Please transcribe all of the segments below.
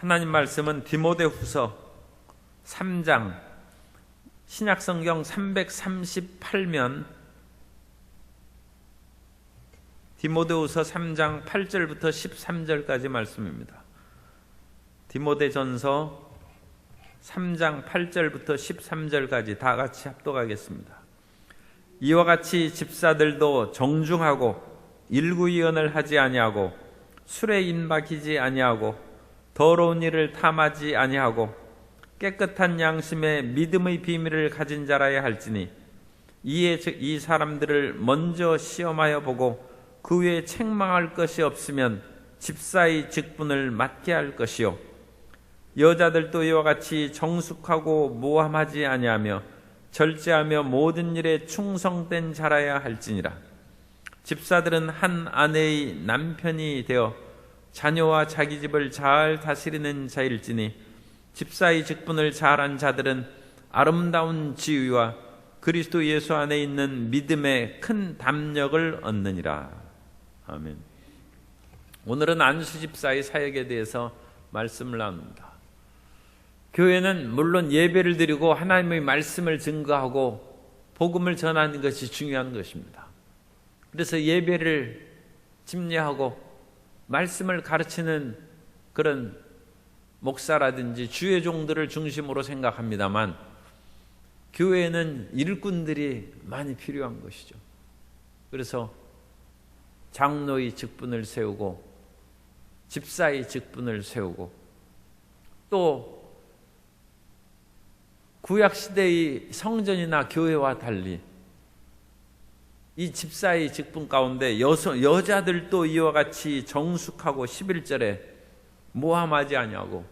하나님 말씀은 디모데후서 3장 신약성경 338면 디모데후서 3장 8절부터 13절까지 말씀입니다. 디모데전서 3장 8절부터 13절까지 다 같이 합독하겠습니다. 이와 같이 집사들도 정중하고 일구이언을 하지 아니하고 술에 인박이지 아니하고 더러운 일을 탐하지 아니하고 깨끗한 양심에 믿음의 비밀을 가진 자라야 할지니 이에 이 사람들을 먼저 시험하여 보고 그 외에 책망할 것이 없으면 집사의 직분을 맡게 할 것이요 여자들도 이와 같이 정숙하고 모함하지 아니하며 절제하며 모든 일에 충성된 자라야 할지니라. 집사들은 한 아내의 남편이 되어 자녀와 자기 집을 잘 다스리는 자일지니 집사의 직분을 잘한 자들은 아름다운 지위와 그리스도 예수 안에 있는 믿음의 큰 담력을 얻느니라. 아멘. 오늘은 안수 집사의 사역에 대해서 말씀을 나눕니다. 교회는 물론 예배를 드리고 하나님의 말씀을 증거하고 복음을 전하는 것이 중요한 것입니다. 그래서 예배를 집례하고 말씀을 가르치는 그런 목사라든지 주의 종들을 중심으로 생각합니다만 교회에는 일꾼들이 많이 필요한 것이죠. 그래서 장로의 직분을 세우고 집사의 직분을 세우고 또 구약시대의 성전이나 교회와 달리 이 집사의 직분 가운데 여자들도 이와 같이 정숙하고 11절에 모함하지 아니하고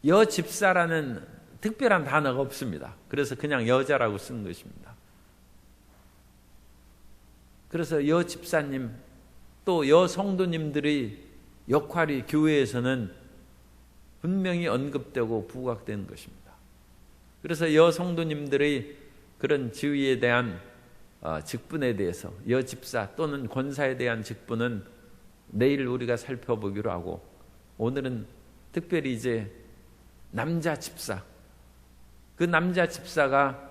여집사라는 특별한 단어가 없습니다. 그래서 그냥 여자라고 쓴 것입니다. 그래서 여집사님 또 여성도님들의 역할이 교회에서는 분명히 언급되고 부각된 것입니다. 그래서 여성도님들의 그런 지위에 대한 직분에 대해서 여집사 또는 권사에 대한 직분은 내일 우리가 살펴보기로 하고 오늘은 특별히 이제 남자 집사, 그 남자 집사가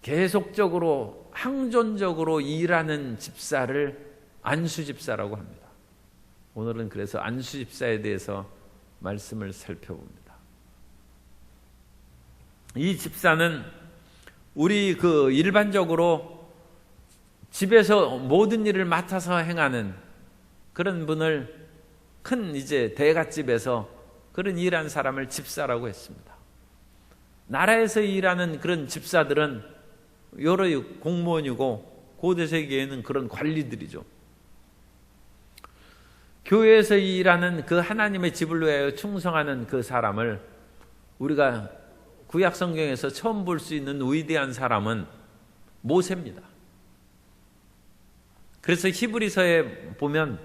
계속적으로 항존적으로 일하는 집사를 안수집사라고 합니다. 오늘은 그래서 안수집사에 대해서 말씀을 살펴봅니다. 이 집사는 우리 일반적으로 집에서 모든 일을 맡아서 행하는 그런 분을 큰 이제 대갓집에서 그런 일한 사람을 집사라고 했습니다. 나라에서 일하는 그런 집사들은 여러 공무원이고 고대 세계에는 그런 관리들이죠. 교회에서 일하는 그 하나님의 집을 위하여 충성하는 그 사람을 우리가 구약 성경에서 처음 볼 수 있는 위대한 사람은 모세입니다. 그래서 히브리서에 보면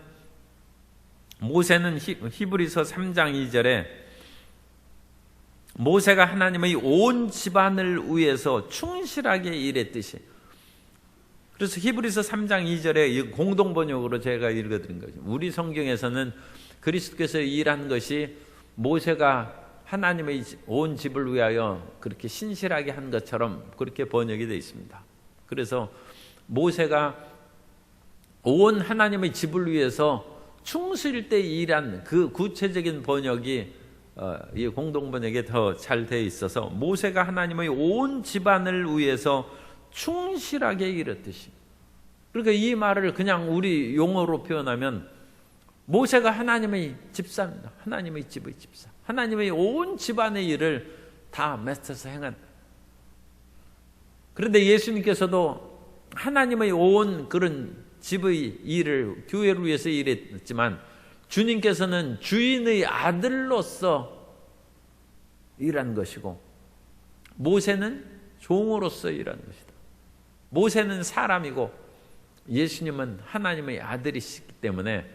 모세는 히브리서 3장 2절에 모세가 하나님의 온 집안을 위해서 충실하게 일했듯이, 그래서 히브리서 3장 2절에 공동번역으로 제가 읽어드린 거죠. 우리 성경에서는 그리스도께서 일한 것이 모세가 하나님의 온 집을 위하여 그렇게 신실하게 한 것처럼 그렇게 번역이 되어 있습니다. 그래서 모세가 온 하나님의 집을 위해서 충실때 일한 그 구체적인 번역이 이 공동번역에 더 잘 되어 있어서 모세가 하나님의 온 집안을 위해서 충실하게 일했듯이, 그러니까 이 말을 그냥 우리 용어로 표현하면 모세가 하나님의 집사입니다. 하나님의 집의 집사, 하나님의 온 집안의 일을 다 맡아서 행한다. 그런데 예수님께서도 하나님의 온 그런 집의 일을 교회를 위해서 일했지만 주님께서는 주인의 아들로서 일한 것이고 모세는 종으로서 일한 것이다. 모세는 사람이고 예수님은 하나님의 아들이시기 때문에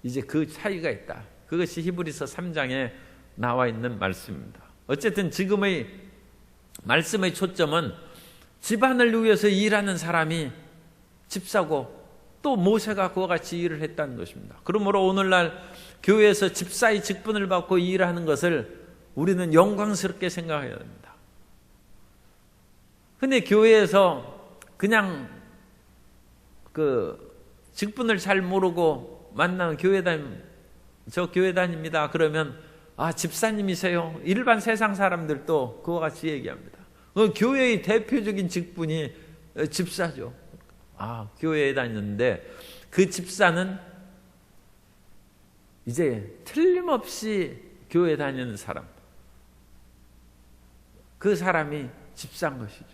이제 그 차이가 있다. 그것이 히브리서 3장에 나와 있는 말씀입니다. 어쨌든 지금의 말씀의 초점은 집안을 위해서 일하는 사람이 집사고 또 모세가 그와 같이 일을 했다는 것입니다. 그러므로 오늘날 교회에서 집사의 직분을 받고 일하는 것을 우리는 영광스럽게 생각해야 됩니다. 근데 교회에서 그냥 그 직분을 잘 모르고 만나면 저 교회 다닙니다. 그러면 집사님이세요? 일반 세상 사람들도 그와 같이 얘기합니다. 교회의 대표적인 직분이 집사죠. 교회에 다녔는데 그 집사는 이제 틀림없이 교회 다니는 사람, 그 사람이 집사인 것이죠.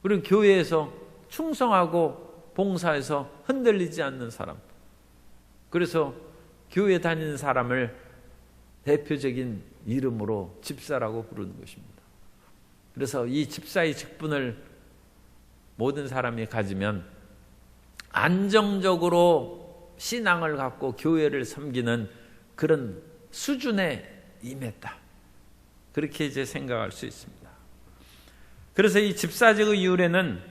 그리고 교회에서 충성하고 봉사해서 흔들리지 않는 사람, 그래서 교회 다니는 사람을 대표적인 이름으로 집사라고 부르는 것입니다. 그래서 이 집사의 직분을 모든 사람이 가지면 안정적으로 신앙을 갖고 교회를 섬기는 그런 수준에 임했다, 그렇게 이제 생각할 수 있습니다. 그래서 이 집사직의 유래는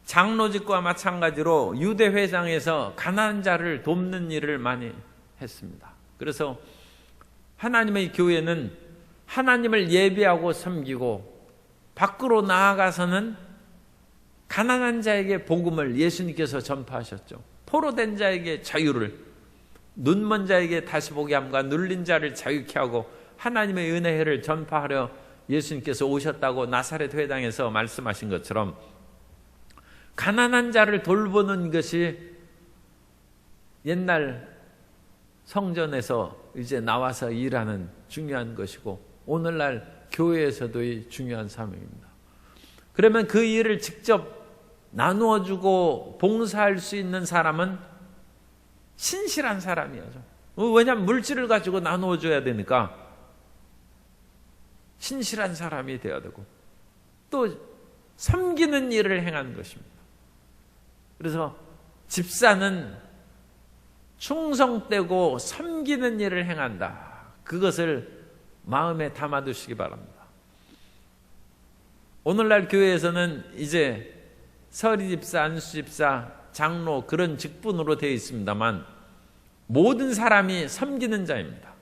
장로직과 마찬가지로 유대 회당에서 가난한 자를 돕는 일을 많이 했습니다. 그래서 하나님의 교회는 하나님을 예배하고 섬기고 밖으로 나아가서는 가난한 자에게 복음을 예수님께서 전파하셨죠. 포로된 자에게 자유를, 눈먼 자에게 다시 보게 함과 눌린 자를 자유케 하고 하나님의 은혜를 전파하려 예수님께서 오셨다고 나사렛 회당에서 말씀하신 것처럼 가난한 자를 돌보는 것이 옛날 성전에서 이제 나와서 일하는 중요한 것이고 오늘날 교회에서도의 중요한 사명입니다. 그러면 그 일을 직접 나누어주고 봉사할 수 있는 사람은 신실한 사람이야죠. 왜냐하면 물질을 가지고 나누어줘야 되니까 신실한 사람이 되어야 되고 또 섬기는 일을 행하는 것입니다. 그래서 집사는 충성되고 섬기는 일을 행한다, 그것을 마음에 담아두시기 바랍니다. 오늘날 교회에서는 이제 서리집사, 안수집사, 장로 그런 직분으로 되어 있습니다만 모든 사람이 섬기는 자입니다.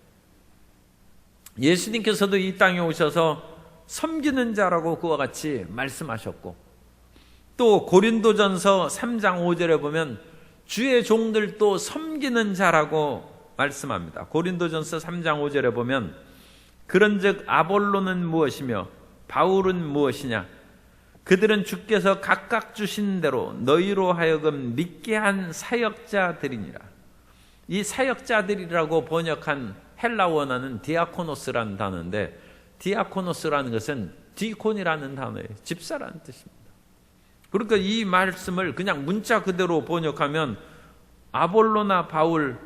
예수님께서도 이 땅에 오셔서 섬기는 자라고 그와 같이 말씀하셨고, 또 고린도전서 3장 5절에 보면 주의 종들도 섬기는 자라고 말씀합니다. 고린도전서 3장 5절에 보면 그런즉 아볼로는 무엇이며 바울은 무엇이냐, 그들은 주께서 각각 주신 대로 너희로 하여금 믿게 한 사역자들이니라. 이 사역자들이라고 번역한 헬라 원어는 디아코노스라는 단어인데, 디아코노스라는 것은 디콘이라는 단어예요. 집사라는 뜻입니다. 그러니까 이 말씀을 그냥 문자 그대로 번역하면 아볼로나 바울,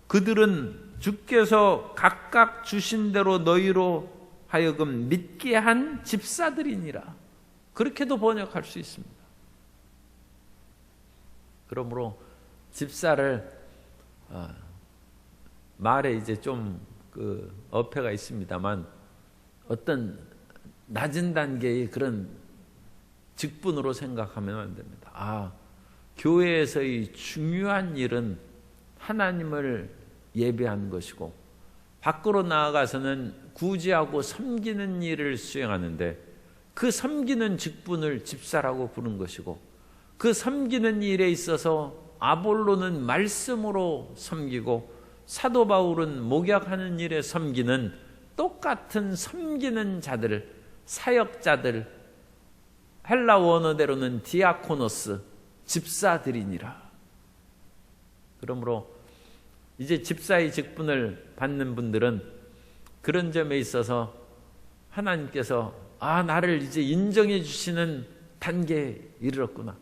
그들은 주께서 각각 주신 대로 너희로 하여금 믿게 한 집사들이니라, 그렇게도 번역할 수 있습니다. 그러므로 집사를 말에 이제 좀 그 어폐가 있습니다만 어떤 낮은 단계의 그런 직분으로 생각하면 안 됩니다. 교회에서의 중요한 일은 하나님을 예배하는 것이고 밖으로 나아가서는 구제하고 섬기는 일을 수행하는데 그 섬기는 직분을 집사라고 부른 것이고, 그 섬기는 일에 있어서 아볼로는 말씀으로 섬기고 사도 바울은 목약하는 일에 섬기는 똑같은 섬기는 자들, 사역자들, 헬라 원어대로는 디아코노스, 집사들이니라. 그러므로 이제 집사의 직분을 받는 분들은 그런 점에 있어서 하나님께서 나를 이제 인정해 주시는 단계에 이르렀구나.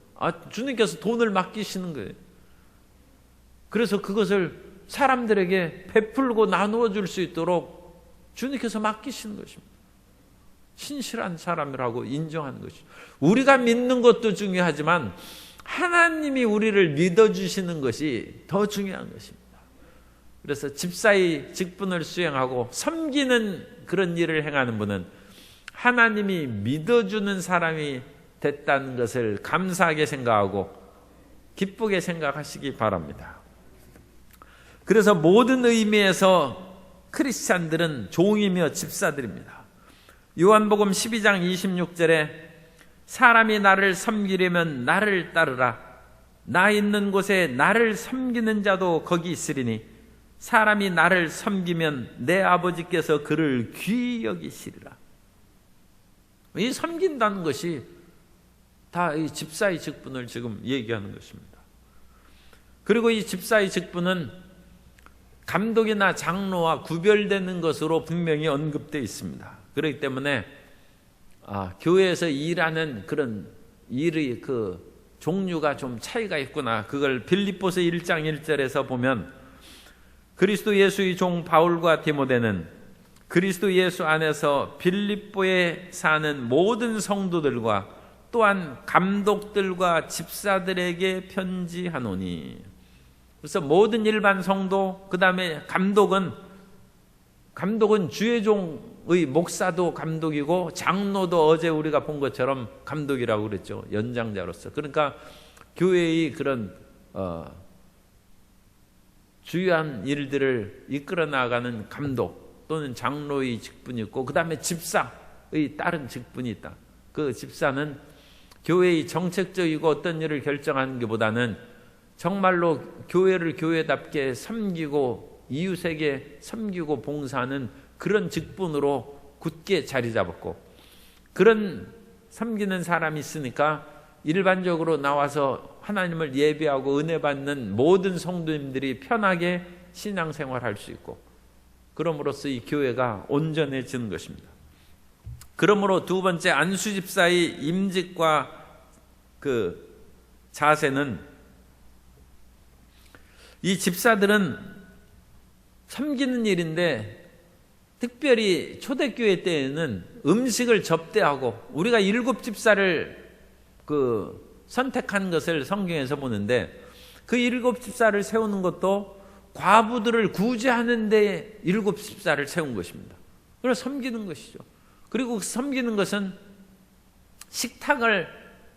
주님께서 돈을 맡기시는 거예요. 그래서 그것을 사람들에게 베풀고 나누어 줄 수 있도록 주님께서 맡기시는 것입니다. 신실한 사람이라고 인정하는 것이죠. 우리가 믿는 것도 중요하지만 하나님이 우리를 믿어주시는 것이 더 중요한 것입니다. 그래서 집사의 직분을 수행하고 섬기는 그런 일을 행하는 분은 하나님이 믿어주는 사람이 됐다는 것을 감사하게 생각하고 기쁘게 생각하시기 바랍니다. 그래서 모든 의미에서 크리스찬들은 종이며 집사들입니다. 요한복음 12장 26절에 사람이 나를 섬기려면 나를 따르라. 나 있는 곳에 나를 섬기는 자도 거기 있으리니 사람이 나를 섬기면 내 아버지께서 그를 귀히 여기시리라. 이 섬긴다는 것이 다 이 집사의 직분을 지금 얘기하는 것입니다. 그리고 이 집사의 직분은 감독이나 장로와 구별되는 것으로 분명히 언급되어 있습니다. 그렇기 때문에 교회에서 일하는 그런 일의 그 종류가 좀 차이가 있구나. 그걸 빌립보서 1장 1절에서 보면 그리스도 예수의 종 바울과 디모데는 그리스도 예수 안에서 빌립보에 사는 모든 성도들과 또한 감독들과 집사들에게 편지하노니. 그래서 모든 일반 성도, 그 다음에 감독은 주의 종의 목사도 감독이고 장로도 어제 우리가 본 것처럼 감독이라고 그랬죠. 연장자로서. 그러니까 교회의 그런 주요한 일들을 이끌어 나가는 감독 또는 장로의 직분이 있고, 그 다음에 집사의 다른 직분이 있다. 그 집사는 교회의 정책적이고 어떤 일을 결정하는 것보다는 정말로 교회를 교회답게 섬기고 이웃에게 섬기고 봉사하는 그런 직분으로 굳게 자리 잡았고, 그런 섬기는 사람이 있으니까 일반적으로 나와서 하나님을 예배하고 은혜 받는 모든 성도님들이 편하게 신앙생활할 수 있고, 그럼으로써 이 교회가 온전해지는 것입니다. 그러므로 두 번째 안수집사의 임직과 그 자세는, 이 집사들은 섬기는 일인데 특별히 초대교회 때에는 음식을 접대하고, 우리가 7 집사를 선택한 것을 성경에서 보는데 그 7 집사를 세우는 것도 과부들을 구제하는 데 7 집사를 세운 것입니다. 그래서 섬기는 것이죠. 그리고 섬기는 것은 식탁을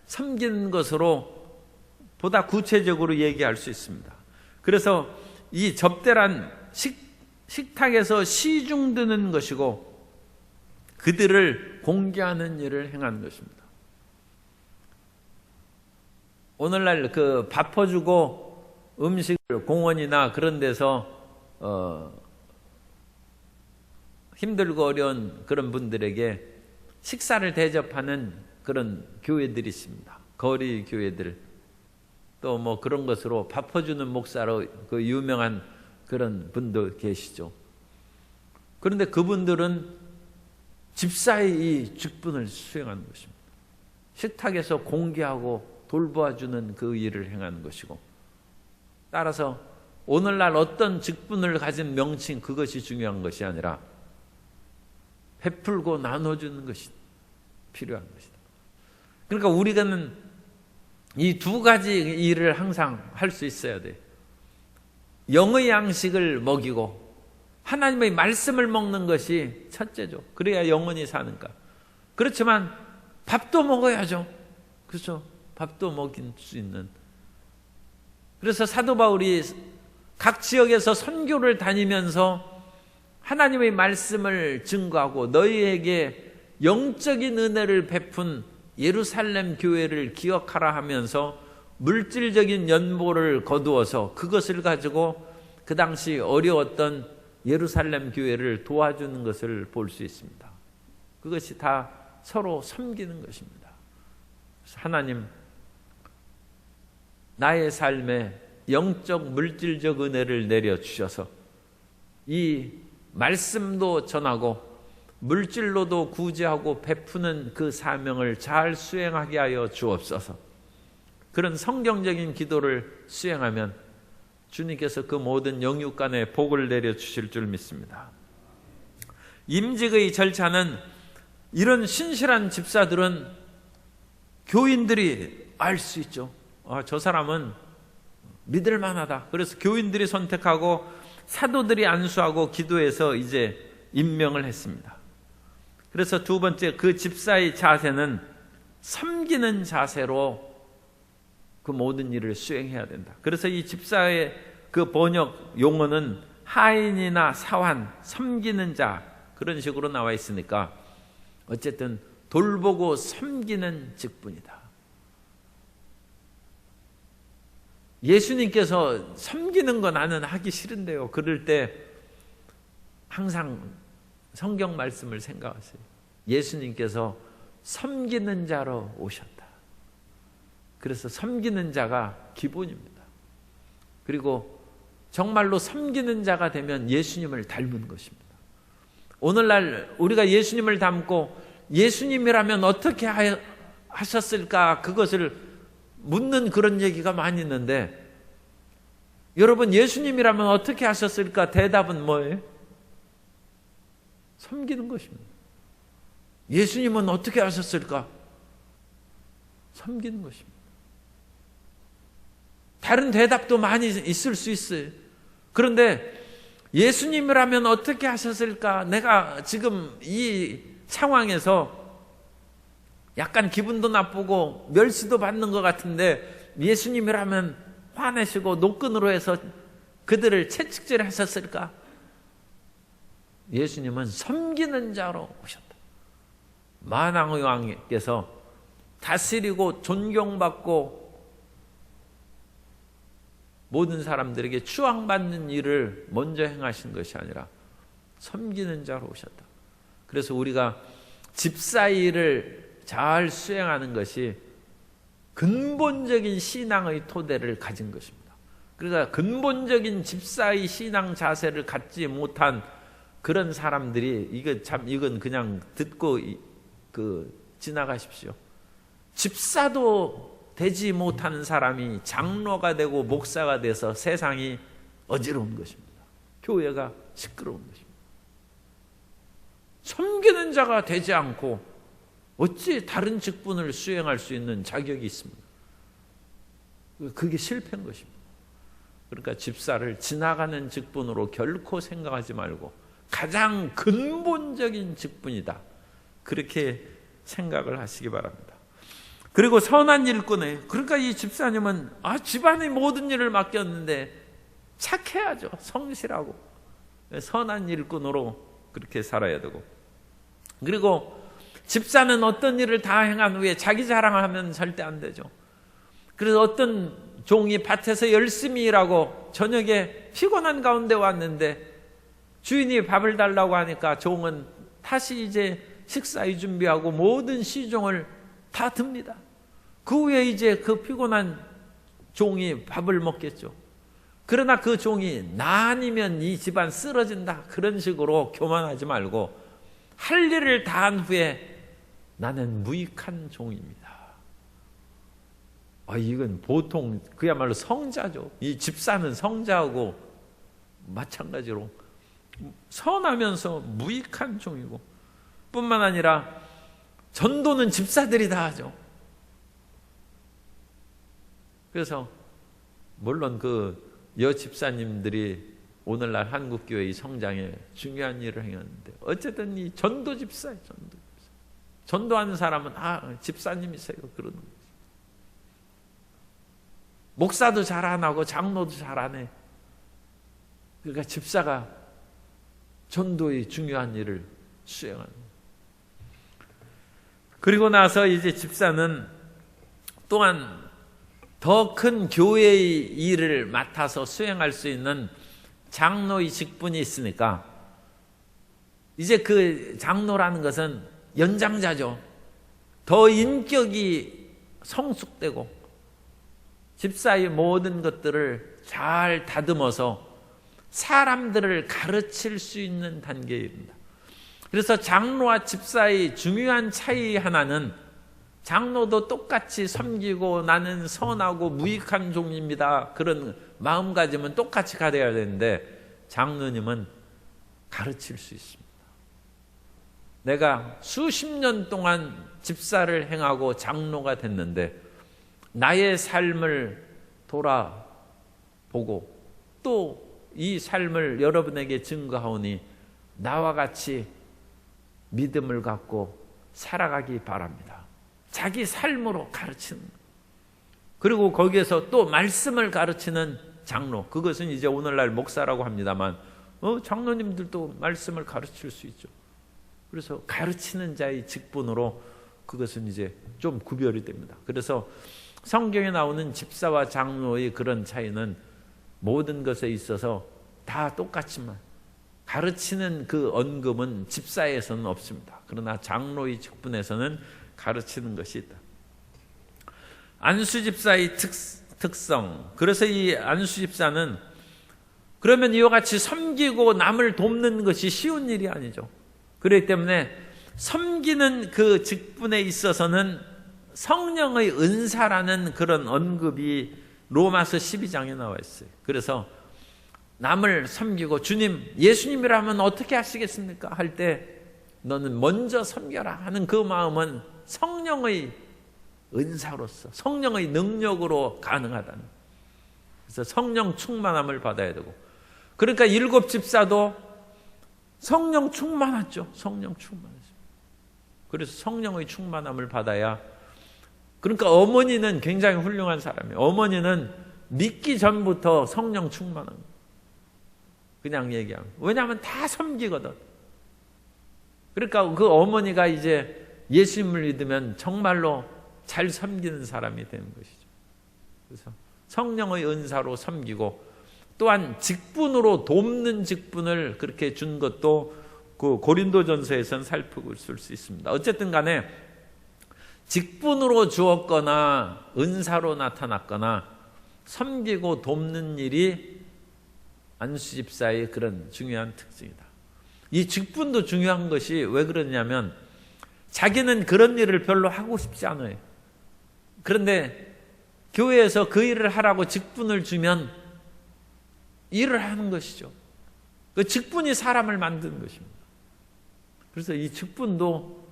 섬기는 것으로 보다 구체적으로 얘기할 수 있습니다. 그래서 이 접대란 식탁에서 시중드는 것이고 그들을 공개하는 일을 행하는 것입니다. 오늘날 그 바퍼주고 음식을 공원이나 그런 데서 힘들고 어려운 그런 분들에게 식사를 대접하는 그런 교회들이 있습니다. 거리 교회들, 또 뭐 그런 것으로 바퍼주는 목사로 그 유명한 그런 분도 계시죠. 그런데 그분들은 집사의 이 직분을 수행하는 것입니다. 식탁에서 공개하고 돌보아주는 그 일을 행하는 것이고, 따라서 오늘날 어떤 직분을 가진 명칭, 그것이 중요한 것이 아니라 베풀고 나눠주는 것이 필요한 것이다. 그러니까 우리는 이 두 가지 일을 항상 할 수 있어야 돼. 영의 양식을 먹이고 하나님의 말씀을 먹는 것이 첫째죠. 그래야 영원히 사는가. 그렇지만 밥도 먹어야죠. 그렇죠? 밥도 먹일 수 있는. 그래서 사도 바울이 각 지역에서 선교를 다니면서 하나님의 말씀을 증거하고 너희에게 영적인 은혜를 베푼 예루살렘 교회를 기억하라 하면서 물질적인 연보를 거두어서 그것을 가지고 그 당시 어려웠던 예루살렘 교회를 도와주는 것을 볼 수 있습니다. 그것이 다 서로 섬기는 것입니다. 하나님, 나의 삶에 영적 물질적 은혜를 내려주셔서 이 말씀도 전하고 물질로도 구제하고 베푸는 그 사명을 잘 수행하게 하여 주옵소서. 그런 성경적인 기도를 수행하면 주님께서 그 모든 영육간에 복을 내려주실 줄 믿습니다. 임직의 절차는 이런 신실한 집사들은 교인들이 알 수 있죠. 저 사람은 믿을 만하다. 그래서 교인들이 선택하고 사도들이 안수하고 기도해서 이제 임명을 했습니다. 그래서 두 번째, 그 집사의 자세는 섬기는 자세로 그 모든 일을 수행해야 된다. 그래서 이 집사의 그 번역 용어는 하인이나 사환, 섬기는 자 그런 식으로 나와 있으니까 어쨌든 돌보고 섬기는 직분이다. 예수님께서 섬기는 거 나는 하기 싫은데요. 그럴 때 항상 성경 말씀을 생각하세요. 예수님께서 섬기는 자로 오셨다. 그래서 섬기는 자가 기본입니다. 그리고 정말로 섬기는 자가 되면 예수님을 닮은 것입니다. 오늘날 우리가 예수님을 닮고 예수님이라면 어떻게 하셨을까 그것을 묻는 그런 얘기가 많이 있는데, 여러분 예수님이라면 어떻게 하셨을까? 대답은 뭐예요? 섬기는 것입니다. 예수님은 어떻게 하셨을까? 섬기는 것입니다. 다른 대답도 많이 있을 수 있어요. 그런데 예수님이라면 어떻게 하셨을까? 내가 지금 이 상황에서 약간 기분도 나쁘고 멸시도 받는 것 같은데 예수님이라면 화내시고 노끈으로 해서 그들을 채찍질 하셨을까? 예수님은 섬기는 자로 오셨다. 만왕의 왕께서 다스리고 존경받고 모든 사람들에게 추앙받는 일을 먼저 행하신 것이 아니라 섬기는 자로 오셨다. 그래서 우리가 집사일을 잘 수행하는 것이 근본적인 신앙의 토대를 가진 것입니다. 그러니까 근본적인 집사의 신앙 자세를 갖지 못한 그런 사람들이 이건 그냥 듣고 지나가십시오. 집사도 되지 못하는 사람이 장로가 되고 목사가 돼서 세상이 어지러운 것입니다. 교회가 시끄러운 것입니다. 섬기는 자가 되지 않고 어찌 다른 직분을 수행할 수 있는 자격이 있습니까? 그게 실패인 것입니다. 그러니까 집사를 지나가는 직분으로 결코 생각하지 말고 가장 근본적인 직분이다. 그렇게 생각을 하시기 바랍니다. 그리고 선한 일꾼에, 그러니까 이 집사님은 집안의 모든 일을 맡겼는데 착해야죠. 성실하고 선한 일꾼으로 그렇게 살아야 되고, 그리고 집사는 어떤 일을 다 행한 후에 자기 자랑하면 절대 안 되죠. 그래서 어떤 종이 밭에서 열심히 일하고 저녁에 피곤한 가운데 왔는데 주인이 밥을 달라고 하니까 종은 다시 이제 식사의 준비하고 모든 시종을 다 듭니다. 그 후에 이제 그 피곤한 종이 밥을 먹겠죠. 그러나 그 종이 나 아니면 이 집안 쓰러진다 그런 식으로 교만하지 말고 할 일을 다 한 후에 나는 무익한 종입니다. 이건 보통 그야말로 성자죠. 이 집사는 성자하고 마찬가지로 선하면서 무익한 종이고, 뿐만 아니라 전도는 집사들이 다 하죠. 그래서 물론 그 여집사님들이 오늘날 한국교회의 성장에 중요한 일을 행하는데 어쨌든 이 전도 집사예요. 전도하는 사람은 집사님이세요. 그러는 거죠. 목사도 잘 안 하고 장로도 잘 안 해. 그러니까 집사가 전도의 중요한 일을 수행하는 거예요. 그리고 나서 이제 집사는 또한 더 큰 교회의 일을 맡아서 수행할 수 있는 장로의 직분이 있으니까 이제 그 장로라는 것은 연장자죠. 더 인격이 성숙되고 집사의 모든 것들을 잘 다듬어서 사람들을 가르칠 수 있는 단계에 이릅니다. 그래서 장로와 집사의 중요한 차이 하나는 장로도 똑같이 섬기고 나는 선하고 무익한 종입니다. 그런 마음가짐은 똑같이 가져야 되는데 장로님은 가르칠 수 있습니다. 내가 수십 년 동안 집사를 행하고 장로가 됐는데 나의 삶을 돌아보고 또 이 삶을 여러분에게 증거하오니 나와 같이 믿음을 갖고 살아가기 바랍니다. 자기 삶으로 가르치는, 그리고 거기에서 또 말씀을 가르치는 장로, 그것은 이제 오늘날 목사라고 합니다만 장로님들도 말씀을 가르칠 수 있죠. 그래서 가르치는 자의 직분으로 그것은 이제 좀 구별이 됩니다. 그래서 성경에 나오는 집사와 장로의 그런 차이는 모든 것에 있어서 다 똑같지만 가르치는 그 언급은 집사에서는 없습니다. 그러나 장로의 직분에서는 가르치는 것이 있다. 안수집사의 특성. 그래서 이 안수집사는 그러면 이와 같이 섬기고 남을 돕는 것이 쉬운 일이 아니죠. 그렇기 때문에 섬기는 그 직분에 있어서는 성령의 은사라는 그런 언급이 로마서 12장에 나와 있어요. 그래서 남을 섬기고 주님, 예수님이라면 어떻게 하시겠습니까? 할 때 너는 먼저 섬겨라 하는 그 마음은 성령의 은사로서 성령의 능력으로 가능하다는. 그래서 성령 충만함을 받아야 되고, 그러니까 7 집사도 성령 충만하죠. 성령 충만하죠. 그래서 성령의 충만함을 받아야. 그러니까 어머니는 굉장히 훌륭한 사람이에요. 어머니는 믿기 전부터 성령 충만한 거예요. 그냥 얘기하면. 왜냐하면 다 섬기거든. 그러니까 그 어머니가 이제 예수님을 믿으면 정말로 잘 섬기는 사람이 되는 것이죠. 그래서 성령의 은사로 섬기고, 또한 직분으로 돕는 직분을 그렇게 준 것도 그 고린도전서에서는 살펴볼 수 있습니다. 어쨌든 간에 직분으로 주었거나 은사로 나타났거나 섬기고 돕는 일이 안수집사의 그런 중요한 특징이다. 이 직분도 중요한 것이 왜 그러냐면 자기는 그런 일을 별로 하고 싶지 않아요. 그런데 교회에서 그 일을 하라고 직분을 주면 일을 하는 것이죠. 그 직분이 사람을 만드는 것입니다. 그래서 이 직분도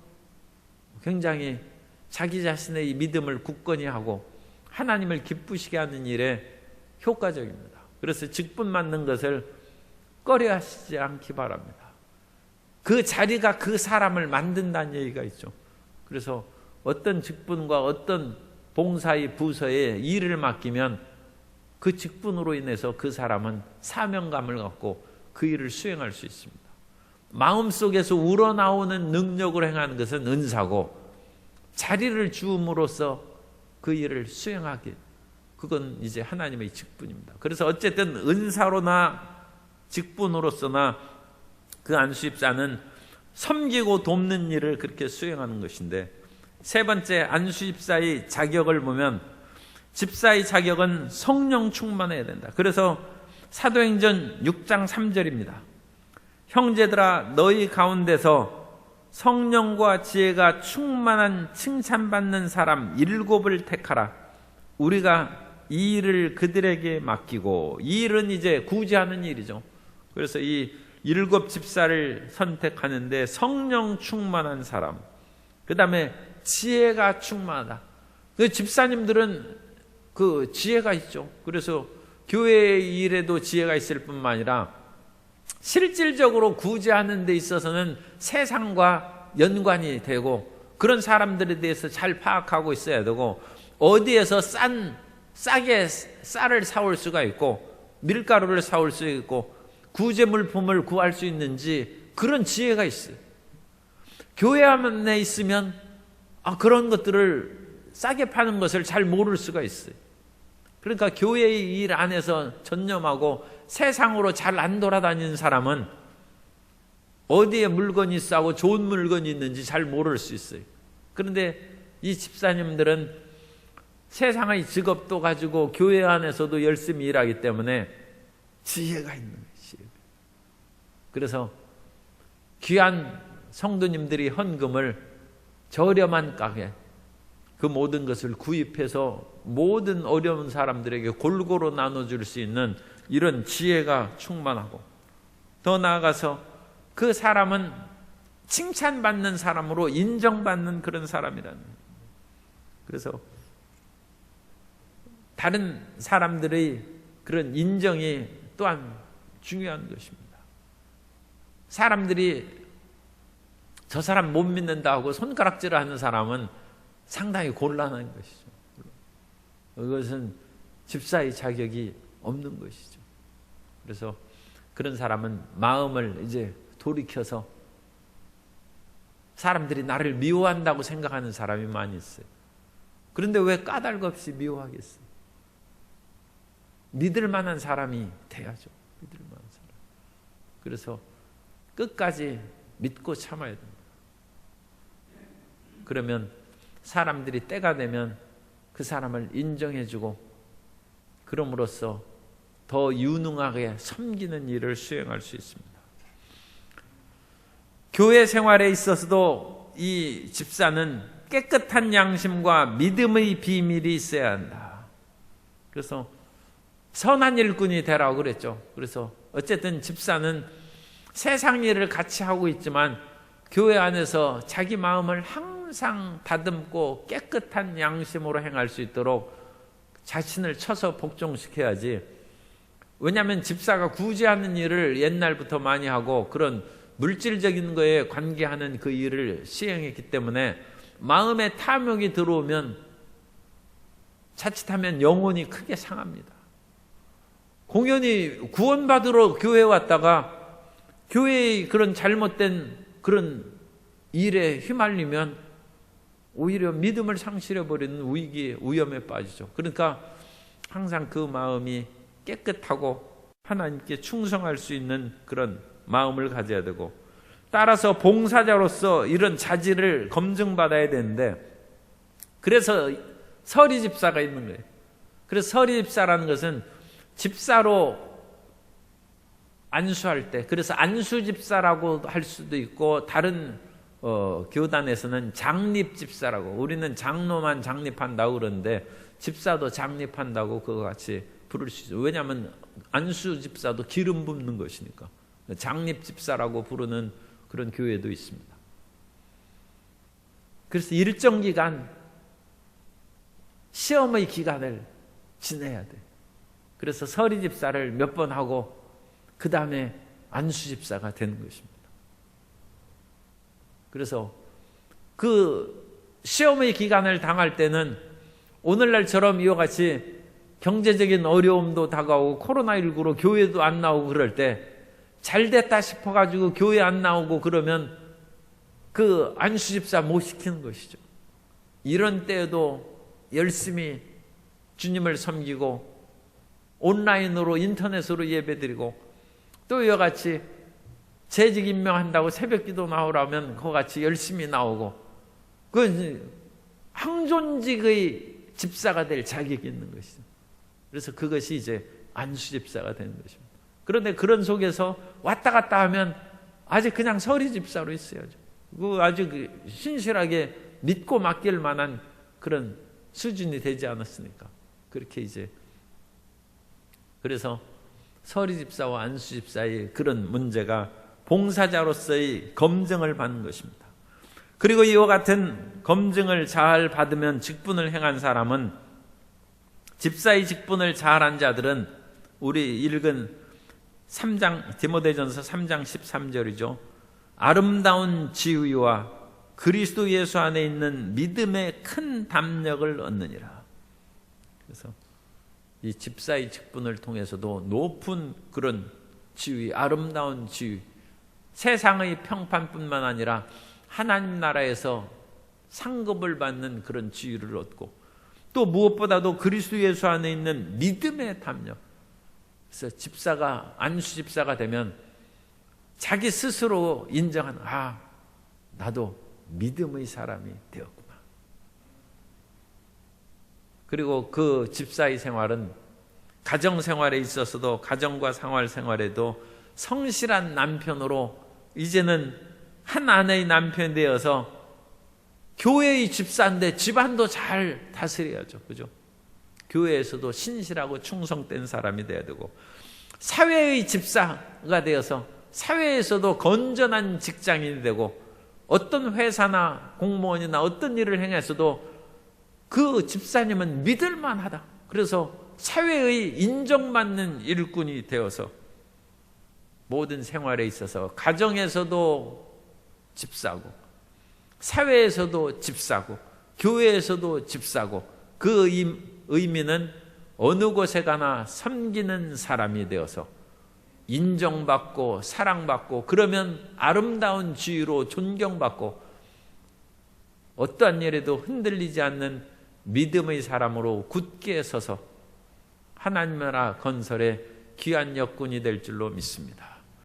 굉장히 자기 자신의 믿음을 굳건히 하고 하나님을 기쁘시게 하는 일에 효과적입니다. 그래서 직분 맡는 것을 꺼려하시지 않기 바랍니다. 그 자리가 그 사람을 만든다는 얘기가 있죠. 그래서 어떤 직분과 어떤 봉사의 부서에 일을 맡기면 그 직분으로 인해서 그 사람은 사명감을 갖고 그 일을 수행할 수 있습니다. 마음속에서 우러나오는 능력으로 행하는 것은 은사고, 자리를 주음으로써 그 일을 수행하기, 그건 이제 하나님의 직분입니다. 그래서 어쨌든 은사로나 직분으로서나 그 안수집사는 섬기고 돕는 일을 그렇게 수행하는 것인데, 세 번째 안수집사의 자격을 보면 집사의 자격은 성령 충만해야 된다. 그래서 사도행전 6장 3절입니다. 형제들아, 너희 가운데서 성령과 지혜가 충만한 칭찬받는 사람 7을 택하라. 우리가 이 일을 그들에게 맡기고, 이 일은 이제 구제하는 일이죠. 그래서 이 7 집사를 선택하는데 성령 충만한 사람, 그 다음에 지혜가 충만하다. 그 집사님들은 그 지혜가 있죠. 그래서 교회의 일에도 지혜가 있을 뿐만 아니라 실질적으로 구제하는 데 있어서는 세상과 연관이 되고, 그런 사람들에 대해서 잘 파악하고 있어야 되고, 어디에서 싸게 쌀을 사올 수가 있고 밀가루를 사올 수 있고 구제물품을 구할 수 있는지, 그런 지혜가 있어요. 교회 안에 있으면 그런 것들을 싸게 파는 것을 잘 모를 수가 있어요. 그러니까 교회의 일 안에서 전념하고 세상으로 잘 안 돌아다니는 사람은 어디에 물건이 싸고 좋은 물건이 있는지 잘 모를 수 있어요. 그런데 이 집사님들은 세상의 직업도 가지고 교회 안에서도 열심히 일하기 때문에 지혜가 있는 것이에요. 그래서 귀한 성도님들이 헌금을 저렴한 가게 그 모든 것을 구입해서 모든 어려운 사람들에게 골고루 나눠줄 수 있는 이런 지혜가 충만하고, 더 나아가서 그 사람은 칭찬받는 사람으로 인정받는 그런 사람이라는 거예요. 그래서 다른 사람들의 그런 인정이 또한 중요한 것입니다. 사람들이 저 사람 못 믿는다 하고 손가락질을 하는 사람은 상당히 곤란한 것이죠. 그것은 집사의 자격이 없는 것이죠. 그래서 그런 사람은 마음을 이제 돌이켜서 사람들이 나를 미워한다고 생각하는 사람이 많이 있어요. 그런데 왜 까닭 없이 미워하겠어요? 믿을 만한 사람이 돼야죠. 믿을 만한 사람. 그래서 끝까지 믿고 참아야 됩니다. 그러면 사람들이 때가 되면 그 사람을 인정해주고 그럼으로써 더 유능하게 섬기는 일을 수행할 수 있습니다. 교회 생활에 있어서도 이 집사는 깨끗한 양심과 믿음의 비밀이 있어야 한다. 그래서 선한 일꾼이 되라고 그랬죠. 그래서 어쨌든 집사는 세상 일을 같이 하고 있지만 교회 안에서 자기 마음을 항상 다듬고 깨끗한 양심으로 행할 수 있도록 자신을 쳐서 복종시켜야지. 왜냐하면 집사가 굳이 하는 일을 옛날부터 많이 하고 그런 물질적인 거에 관계하는 그 일을 시행했기 때문에 마음에 탐욕이 들어오면 자칫하면 영혼이 크게 상합니다. 공연히 구원받으러 교회에 왔다가 교회의 그런 잘못된 그런 일에 휘말리면 오히려 믿음을 상실해버리는 위험에 빠지죠. 그러니까 항상 그 마음이 깨끗하고 하나님께 충성할 수 있는 그런 마음을 가져야 되고, 따라서 봉사자로서 이런 자질을 검증받아야 되는데, 그래서 서리 집사가 있는 거예요. 그래서 서리 집사라는 것은 집사로 안수할 때, 그래서 안수 집사라고 할 수도 있고, 다른 교단에서는 장립 집사라고, 우리는 장로만 장립한다고 그러는데 집사도 장립한다고 그거 같이 부를 수 있어요. 왜냐하면 안수 집사도 기름 붓는 것이니까. 장립 집사라고 부르는 그런 교회도 있습니다. 그래서 일정 기간 시험의 기간을 지내야 돼. 그래서 서리 집사를 몇 번 하고 그 다음에 안수 집사가 되는 것입니다. 그래서 그 시험의 기간을 당할 때는 오늘날처럼 이와 같이 경제적인 어려움도 다가오고 코로나19로 교회도 안 나오고 그럴 때 잘 됐다 싶어가지고 교회 안 나오고 그러면 그 안수 집사 못 시키는 것이죠. 이런 때에도 열심히 주님을 섬기고 온라인으로 인터넷으로 예배드리고 또 이와 같이 재직 임명한다고 새벽기도 나오라면 그와 같이 열심히 나오고 그 항존직의 집사가 될 자격이 있는 것이죠. 그래서 그것이 이제 안수 집사가 되는 것입니다. 그런데 그런 속에서 왔다 갔다 하면 아직 그냥 서리 집사로 있어야죠. 그 아주 신실하게 믿고 맡길 만한 그런 수준이 되지 않았으니까 그렇게 이제 그래서 서리 집사와 안수 집사의 그런 문제가 봉사자로서의 검증을 받는 것입니다. 그리고 이와 같은 검증을 잘 받으면 직분을 행한 사람은 집사의 직분을 잘한 자들은 우리 읽은 3장 디모데전서 3장 13절이죠. 아름다운 지위와 그리스도 예수 안에 있는 믿음의 큰 담력을 얻느니라. 그래서 이 집사의 직분을 통해서도 높은 그런 지위, 아름다운 지위, 세상의 평판뿐만 아니라 하나님 나라에서 상급을 받는 그런 지위를 얻고 또 무엇보다도 그리스도 예수 안에 있는 믿음의 담력. 그래서 집사가 안수 집사가 되면 자기 스스로 인정하는 나도 믿음의 사람이 되었구나. 그리고 그 집사의 생활은 가정 생활에 있어서도 가정과 생활 생활에도 성실한 남편으로 이제는 한 아내의 남편이 되어서 교회의 집사인데 집안도 잘 다스려야죠. 그죠? 교회에서도 신실하고 충성된 사람이 되어야 되고 사회의 집사가 되어서 사회에서도 건전한 직장인이 되고 어떤 회사나 공무원이나 어떤 일을 행해서도 그 집사님은 믿을만하다. 그래서 사회의 인정받는 일꾼이 되어서 모든 생활에 있어서 가정에서도 집사고 사회에서도 집사고 교회에서도 집사고 그 의미는 어느 곳에 가나 섬기는 사람이 되어서 인정받고 사랑받고, 그러면 아름다운 지위로 존경받고 어떠한 일에도 흔들리지 않는 믿음의 사람으로 굳게 서서 하나님 나라 건설의 귀한 역군이 될 줄로 믿습니다.